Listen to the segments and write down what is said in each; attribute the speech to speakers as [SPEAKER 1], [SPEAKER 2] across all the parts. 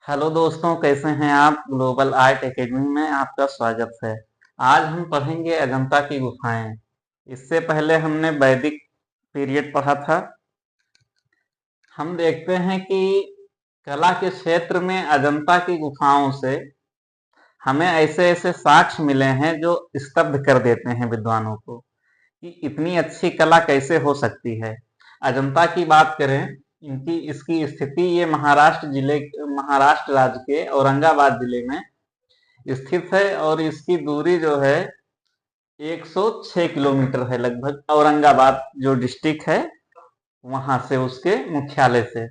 [SPEAKER 1] Hello दोस्तों, कैसे हैं आप। ग्लोबल आर्ट एकेडमी में आपका स्वागत है। आज हम पढ़ेंगे अजंता की गुफाएं। इससे पहले हमने वैदिक पीरियड पढ़ा था। हम देखते हैं कि कला के क्षेत्र में अजंता की गुफाओं से हमें ऐसे ऐसे साक्ष्य मिले हैं जो स्तब्ध कर देते हैं विद्वानों को कि इतनी अच्छी कला कैसे हो सकती है। अजंता की बात करें, इनकी इसकी स्थिति ये महाराष्ट्र राज्य के औरंगाबाद जिले में स्थित है और इसकी दूरी जो है 106 किलोमीटर है लगभग, औरंगाबाद जो डिस्ट्रिक्ट है वहां से, उसके मुख्यालय से।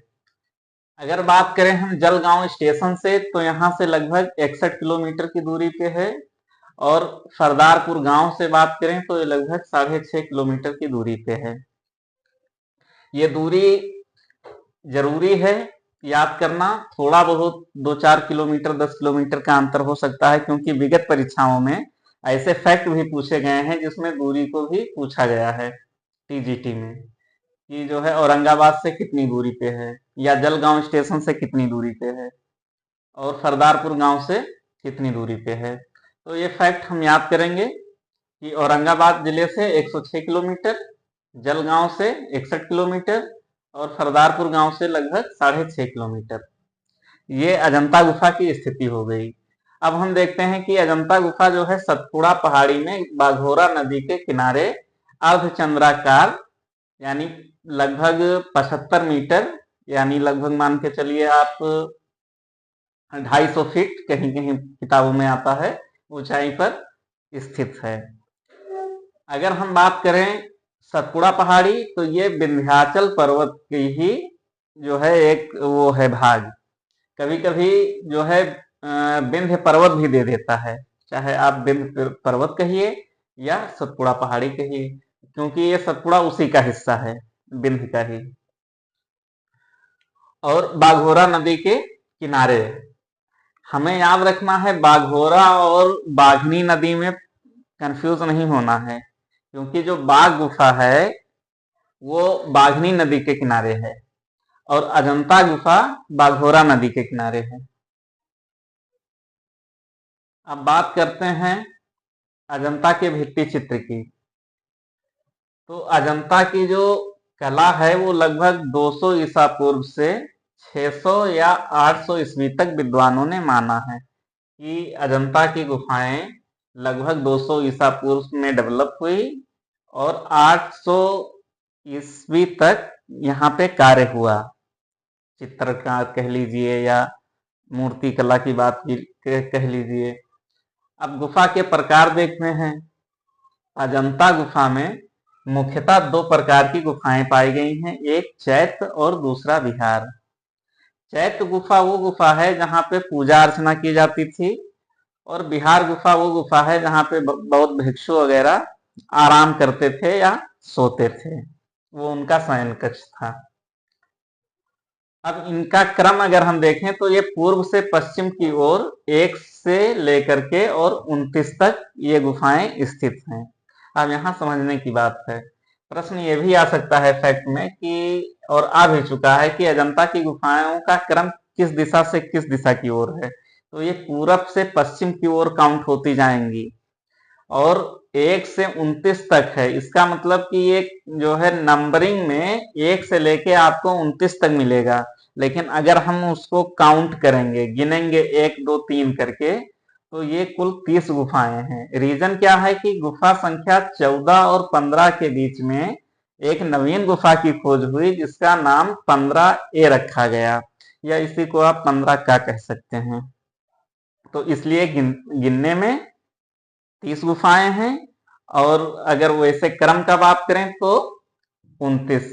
[SPEAKER 1] अगर बात करें हम जलगांव स्टेशन से, तो यहाँ से लगभग 61 किलोमीटर की दूरी पे है। और सरदारपुर गांव से बात करें तो ये लगभग 6.5 किलोमीटर की दूरी पे है। ये दूरी जरूरी है याद करना। थोड़ा बहुत 2-4 किलोमीटर 10 किलोमीटर का अंतर हो सकता है, क्योंकि विगत परीक्षाओं में ऐसे फैक्ट भी पूछे गए हैं जिसमें दूरी को भी पूछा गया है टीजीटी में, कि जो है औरंगाबाद से कितनी दूरी पे है, या जलगांव स्टेशन से कितनी दूरी पे है, और सरदारपुर गांव से कितनी दूरी पे है। तो ये फैक्ट हम याद करेंगे कि औरंगाबाद जिले से 106 किलोमीटर, जलगांव से 61 किलोमीटर और सरदारपुर गांव से लगभग 6.5 किलोमीटर। ये अजंता गुफा की स्थिति हो गई। अब हम देखते हैं कि अजंता गुफा जो है सतपुड़ा पहाड़ी में बाघोरा नदी के किनारे अर्धचंद्राकार, यानी लगभग 75 मीटर, यानी लगभग मान के चलिए आप 250 फीट, कहीं कहीं किताबों में आता है, ऊंचाई पर स्थित है। अगर हम बात करें सतपुड़ा पहाड़ी, तो ये विंध्याचल पर्वत की ही जो है एक वो है भाग। कभी कभी जो है विंध्य पर्वत भी दे देता है, चाहे आप विंध्य पर्वत कहिए या सतपुड़ा पहाड़ी कहिए, क्योंकि ये सतपुड़ा उसी का हिस्सा है, विंध्य का ही। और बाघोरा नदी के किनारे। हमें याद रखना है, बाघोरा और बाघनी नदी में कंफ्यूज नहीं होना है, क्योंकि जो बाघ गुफा है वो बाघनी नदी के किनारे है और अजंता गुफा बाघोरा नदी के किनारे है। अब बात करते हैं अजंता के भित्ति चित्र की। तो अजंता की जो कला है वो लगभग 200 ईसा पूर्व से 600 या 800 ईस्वी तक विद्वानों ने माना है कि अजंता की गुफाएं लगभग 200 ईसा पूर्व में डेवलप हुई और 800 ईस्वी तक यहाँ पे कार्य हुआ। चित्रकार कह लीजिए या मूर्ति कला की बात कह लीजिए। अब गुफा के प्रकार देखते हैं। अजंता गुफा में मुख्यतः 2 प्रकार की गुफाएं पाई गई हैं, एक चैत्य और दूसरा विहार। चैत्य गुफा वो गुफा है जहाँ पे पूजा अर्चना की जाती थी, और विहार गुफा वो गुफा है जहाँ पे बौद्ध भिक्षु वगैरह आराम करते थे या सोते थे, वो उनका शयन कक्ष था। अब इनका क्रम अगर हम देखें तो ये पूर्व से पश्चिम की ओर 1 से लेकर के और 29 तक ये गुफाएं स्थित हैं। अब यहाँ समझने की बात है, प्रश्न ये भी आ सकता है फैक्ट में कि, और आ भी चुका है, कि अजंता की गुफाओं का क्रम किस दिशा से किस दिशा की ओर है। तो ये पूरब से पश्चिम की ओर काउंट होती जाएंगी और 1 से 29 तक है। इसका मतलब कि ये जो है नंबरिंग में 1 से लेके आपको 29 तक मिलेगा, लेकिन अगर हम उसको काउंट करेंगे, गिनेंगे 1 2 3 करके, तो ये कुल 30 गुफाएं हैं। रीजन क्या है कि गुफा संख्या 14 और 15 के बीच में एक नवीन गुफा की खोज हुई जिसका नाम 15A रखा गया, या इसी को आप 15 का कह सकते हैं। तो इसलिए गिनने में 30 गुफाएं हैं, और अगर वैसे क्रम का बात करें तो 29,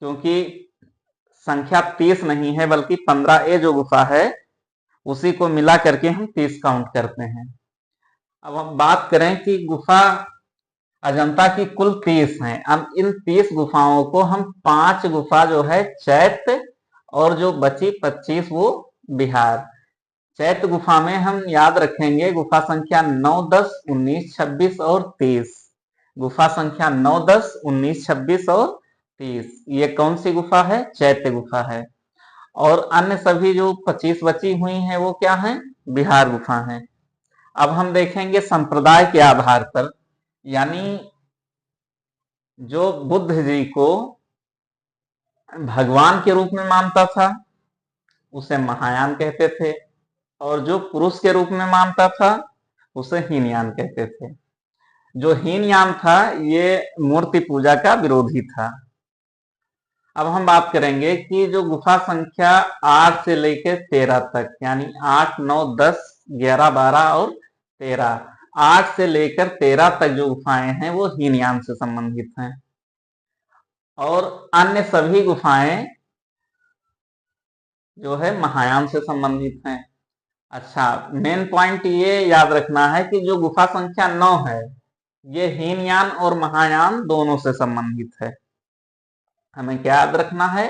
[SPEAKER 1] क्योंकि संख्या 30 नहीं है बल्कि 15A जो गुफा है उसी को मिला करके हम 30 काउंट करते हैं। अब हम बात करें कि गुफा अजंता की कुल 30 हैं। अब इन 30 गुफाओं को हम 5 गुफा जो है चैत्य, और जो बची 25 वो बिहार। चैत्य गुफा में हम याद रखेंगे गुफा संख्या 9 10 19 26 और 30। गुफा संख्या 9 10 19 26 और 30, ये कौन सी गुफा है? चैत्य गुफा है। और अन्य सभी जो 25 बची हुई हैं वो क्या हैं, विहार गुफा हैं। अब हम देखेंगे संप्रदाय के आधार पर, यानी जो बुद्ध जी को भगवान के रूप में मानता था उसे महायान कहते थे, और जो पुरुष के रूप में मानता था उसे हीनयान कहते थे। जो हीनयान था ये मूर्ति पूजा का विरोधी था। अब हम बात करेंगे कि जो गुफा संख्या 8 से लेकर 13 तक, यानी 8, 9, 10, 11, 12 और 13, 8 से लेकर 13 तक जो गुफाएं हैं वो हीनयान से संबंधित हैं, और अन्य सभी गुफाएं जो है महायान से संबंधित हैं। अच्छा, मेन पॉइंट ये याद रखना है कि जो गुफा संख्या 9 है ये हीनयान और महायान दोनों से संबंधित है। हमें क्या याद रखना है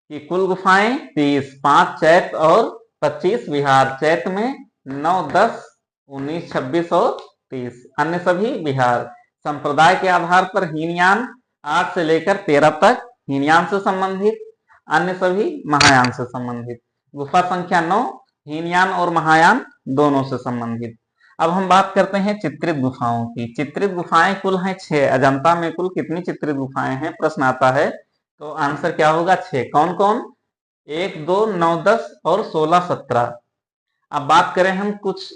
[SPEAKER 1] कि कुल गुफाएं 30, 5 चैत और 25 विहार। चैत में 9, 10, 19, 26 और 30, अन्य सभी विहार। संप्रदाय के आधार पर हीनयान 8 से लेकर 13 तक हीनयान से संबंधित, अन्य सभी महायान से संबंधित। गुफा संख्या 9 हीनयान और महायान दोनों से संबंधित। अब हम बात करते हैं चित्रित गुफाओं की। चित्रित गुफाएं कुल हैं 6। अजंता में कुल कितनी चित्रित गुफाएं हैं, प्रश्न आता है, तो आंसर क्या होगा, 6। कौन कौन, 1, 2, 9, 10 और 16, 17। अब बात करें हम कुछ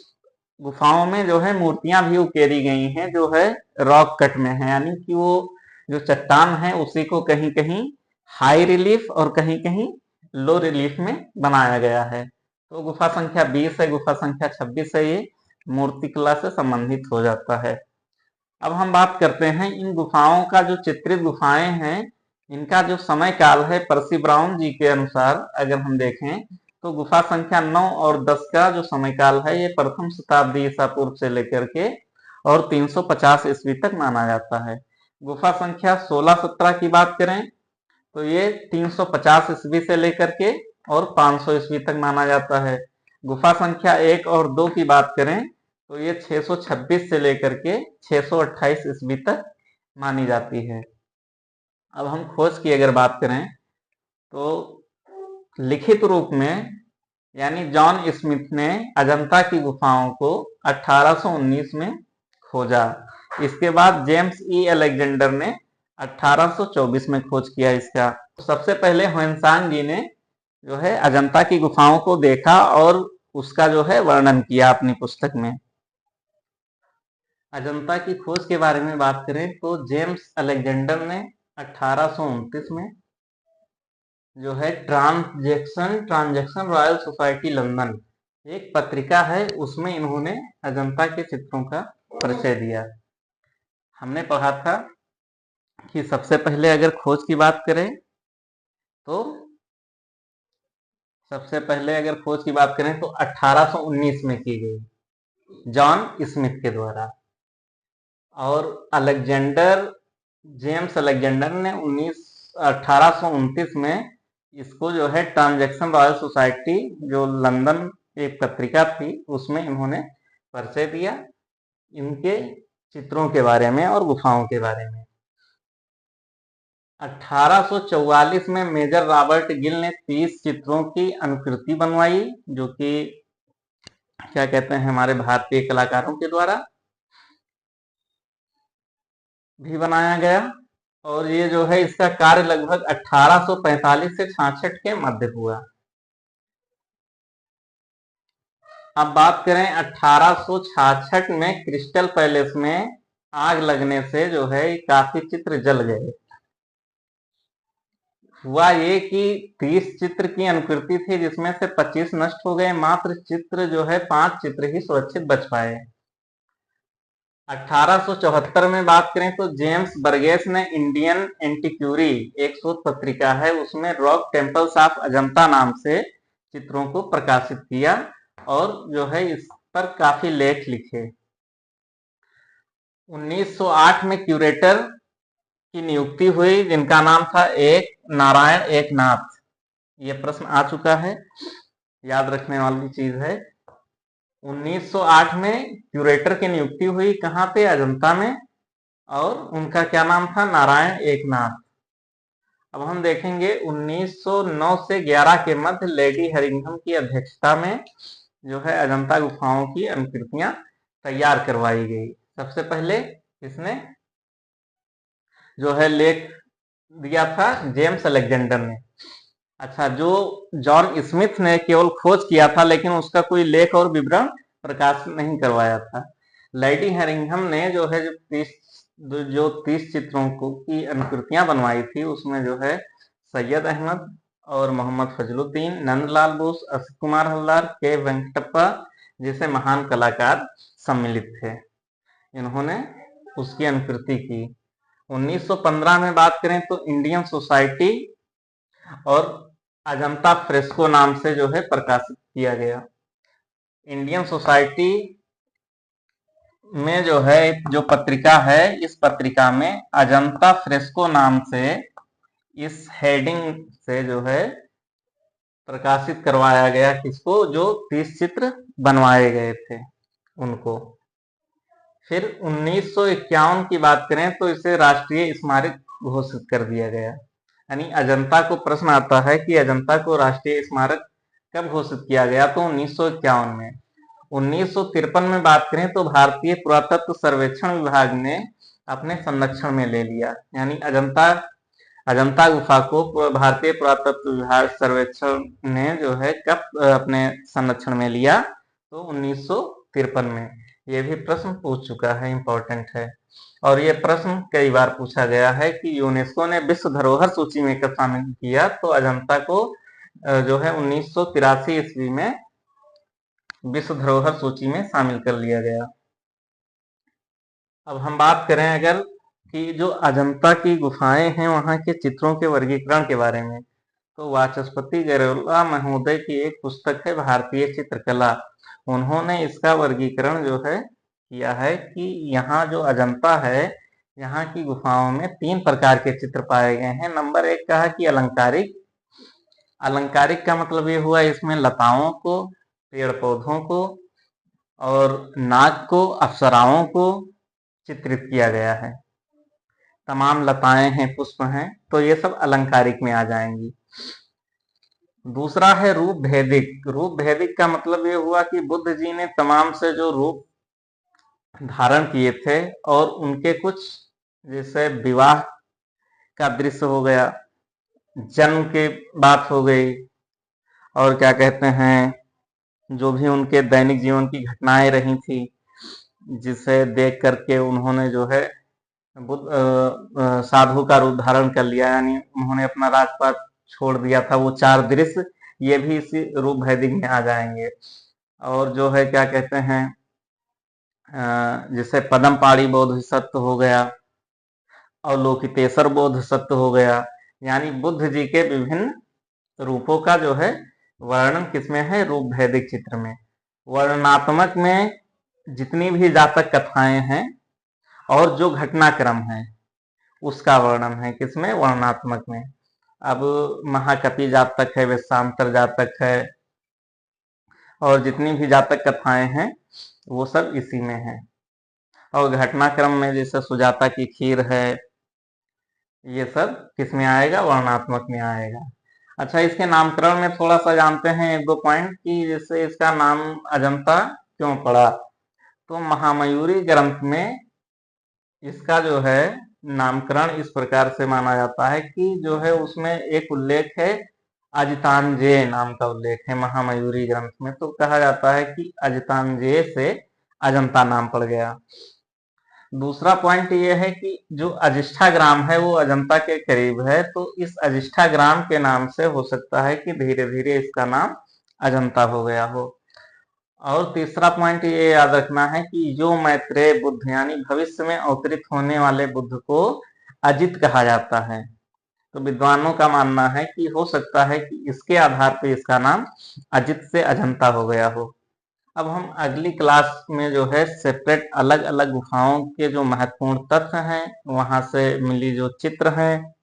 [SPEAKER 1] गुफाओं में जो है मूर्तियां भी उकेरी गई हैं जो है रॉक कट में है, यानी कि वो जो चट्टान है उसी को कहीं कहीं हाई रिलीफ और कहीं कहीं लो रिलीफ में बनाया गया है। तो गुफा संख्या 20 है, गुफा संख्या 26 है, ये मूर्तिकला से संबंधित हो जाता है। अब हम बात करते हैं इन गुफाओं का, जो चित्रित गुफाएं हैं इनका जो समय काल है पर्सी ब्राउन जी के अनुसार अगर हम देखें तो गुफा संख्या 9 और 10 का जो समय काल है ये प्रथम शताब्दी ईसा पूर्व से लेकर के और 350 ईस्वी तक माना जाता है। गुफा संख्या 16, 17 की बात करें तो ये 350 ईस्वी से लेकर के और 500 ईस्वी तक माना जाता है। गुफा संख्या 1 और 2 की बात करें तो ये 626 से लेकर के 628 ईस्वी तक मानी जाती है। अब हम खोज की अगर बात करें तो लिखित रूप में, यानी जॉन स्मिथ ने अजंता की गुफाओं को 1819 में खोजा। इसके बाद जेम्स ई अलेक्जेंडर ने 1824 में खोज किया इसका। तो सबसे पहले ह्वेनसांग जी ने जो है अजंता की गुफाओं को देखा और उसका जो है वर्णन किया अपनी पुस्तक में। अजंता की खोज के बारे में बात करें तो जेम्स अलेक्जेंडर ने 1829 में जो है ट्रांजैक्शन रॉयल सोसाइटी लंदन एक पत्रिका है उसमें इन्होंने अजंता के चित्रों का परिचय दिया। हमने पढ़ा था कि सबसे पहले अगर खोज की बात करें तो 1819 में की गई जॉन स्मिथ के द्वारा, और जेम्स अलेक्जेंडर ने 1829 में इसको जो है ट्रांजैक्शन रॉयल सोसाइटी जो लंदन एक पत्रिका थी उसमें इन्होंने परिचय दिया इनके चित्रों के बारे में और गुफाओं के बारे में। 1844 में मेजर रॉबर्ट गिल ने 30 चित्रों की अनुकृति बनवाई जो कि क्या कहते हैं हमारे भारतीय कलाकारों के द्वारा भी बनाया गया, और ये जो है इसका कार्य लगभग 1845 से 66 के मध्य हुआ। अब बात करें 1866 में क्रिस्टल पैलेस में आग लगने से जो है काफी चित्र जल गए। हुआ ये कि 30 चित्र की अनुकृति थी जिसमें से 25 नष्ट हो गए, मात्र चित्र जो है 5 चित्र ही सुरक्षित बच पाए। 1874 में बात करें तो जेम्स बर्गेस ने इंडियन एंटीक्यूरी एक शोध पत्रिका है उसमें रॉक टेम्पल्स ऑफ अजंता नाम से चित्रों को प्रकाशित किया और जो है इस पर काफी लेख लिखे। 1908 में क्यूरेटर की नियुक्ति हुई जिनका नाम था एक नारायण एकनाथ। ये प्रश्न आ चुका है, याद रखने वाली चीज है। 1908 में क्यूरेटर की नियुक्ति हुई कहाँ पे, अजंता में, और उनका क्या नाम था, नारायण एकनाथ। अब हम देखेंगे 1909 से 11 के मध्य लेडी हेरिंघम की अध्यक्षता में जो है अजंता गुफाओं की अनुकृतियां तैयार करवाई गई। सबसे पहले इसने जो है लेख दिया था जेम्स अलेक्जेंडर ने। अच्छा, जो जॉन स्मिथ ने केवल खोज किया था लेकिन उसका कोई लेख और विवरण प्रकाशित नहीं करवाया था। लेडी हेरिंघम ने जो है जो 30 चित्रों की अनुकृतियां बनवाई थी उसमें जो है सैयद अहमद और मोहम्मद फजलुद्दीन, नंदलाल बोस, असित कुमार हल्दार, के वेंकटप्पा जैसे महान कलाकार सम्मिलित थे। इन्होंने उसकी अनुकृति की। 1915 में बात करें तो इंडियन सोसाइटी और अजंता फ्रेस्को नाम से जो है प्रकाशित किया गया। इंडियन सोसाइटी में जो है जो पत्रिका है, इस पत्रिका में अजंता फ्रेस्को नाम से इस हेडिंग से जो है प्रकाशित करवाया गया किसको, जो 30 चित्र बनवाए गए थे उनको। फिर 1951 की बात करें तो इसे राष्ट्रीय स्मारक घोषित कर दिया गया। यानी अजंता को प्रश्न आता है कि अजंता को राष्ट्रीय स्मारक कब घोषित किया गया, तो 1951 में। 1953 में बात करें तो भारतीय पुरातत्व सर्वेक्षण विभाग ने अपने संरक्षण में ले लिया। यानी अजंता गुफा को भारतीय पुरातत्व विभाग सर्वेक्षण ने जो है कब अपने संरक्षण में लिया, तो 1953 में। ये भी प्रश्न पूछ चुका है, इंपॉर्टेंट है। और ये प्रश्न कई बार पूछा गया है कि यूनेस्को ने विश्व धरोहर सूची में कब शामिल किया, तो अजंता को जो है 1983 ईस्वी में विश्व धरोहर सूची में शामिल कर लिया गया। अब हम बात करें अगर कि जो अजंता की गुफाएं हैं वहां के चित्रों के वर्गीकरण के बारे में, तो वाचस्पति गैरोला महोदय की एक पुस्तक है भारतीय चित्रकला। उन्होंने इसका वर्गीकरण जो है किया है कि यहाँ जो अजंता है, यहाँ की गुफाओं में 3 प्रकार के चित्र पाए गए हैं। नंबर 1 कहा कि अलंकारिक। अलंकारिक का मतलब ये हुआ इसमें लताओं को, पेड़ पौधों को और नाग को, अप्सराओं को चित्रित किया गया है। तमाम लताएं हैं, पुष्प हैं, तो ये सब अलंकारिक में आ जाएंगी। दूसरा है रूप भेदिक। रूप भेदिक का मतलब ये हुआ कि बुद्ध जी ने तमाम से जो रूप धारण किए थे और उनके कुछ, जैसे विवाह का दृश्य हो गया, जन्म की बात हो गई, और क्या कहते हैं, जो भी उनके दैनिक जीवन की घटनाएं रही थी, जिसे देख करके उन्होंने जो है साधु का रूप धारण कर लिया, यानी उन्होंने अपना राजपाट छोड़ दिया था। वो 4 दृश्य ये भी इसी रूप भेदिक में आ जाएंगे। और जो है क्या कहते हैं, जैसे पदमपाड़ी बोधिसत्व हो गया, अवलोकितेश्वर बोधिसत्व हो गया। यानी बुद्ध जी के विभिन्न रूपों का जो है वर्णन किसमें है, रूप भेदिक चित्र में। वर्णनात्मक में जितनी भी जातक कथाएं हैं और जो घटनाक्रम है उसका वर्णन है किसमें, वर्णनात्मक में। अब महाकपि जातक है, वेशांतर जातक है, और जितनी भी जातक कथाएं हैं वो सब इसी में है। और घटनाक्रम में जैसे सुजाता की खीर है, ये सब किसमें आएगा, वर्णनात्मक में आएगा। अच्छा, इसके नामकरण में थोड़ा सा जानते हैं 1-2 पॉइंट कि जैसे इसका नाम अजंता क्यों पड़ा। तो महामयूरी ग्रंथ में इसका जो है नामकरण इस प्रकार से माना जाता है कि जो है उसमें एक उल्लेख है, अजितांजय नाम का उल्लेख है महामयूरी ग्रंथ में। तो कहा जाता है कि अजितांजय से अजंता नाम पड़ गया। दूसरा पॉइंट ये है कि जो अजिष्ठा ग्राम है वो अजंता के करीब है, तो इस अजिष्ठा ग्राम के नाम से हो सकता है कि धीरे धीरे इसका नाम अजंता हो गया हो। और तीसरा पॉइंट ये याद रखना है कि जो मैत्रेय बुद्ध यानी भविष्य में अवतरित होने वाले बुद्ध को अजित कहा जाता है। तो विद्वानों का मानना है कि हो सकता है कि इसके आधार पर इसका नाम अजित से अजंता हो गया हो। अब हम अगली क्लास में जो है सेपरेट अलग अलग गुफाओं के जो महत्वपूर्ण तथ्य हैं, वहां से मिली जो चित्र हैं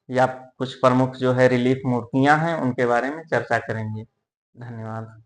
[SPEAKER 1] या कुछ प्रमुख जो है रिलीफ मूर्तियां हैं, उनके बारे में चर्चा करेंगे। धन्यवाद।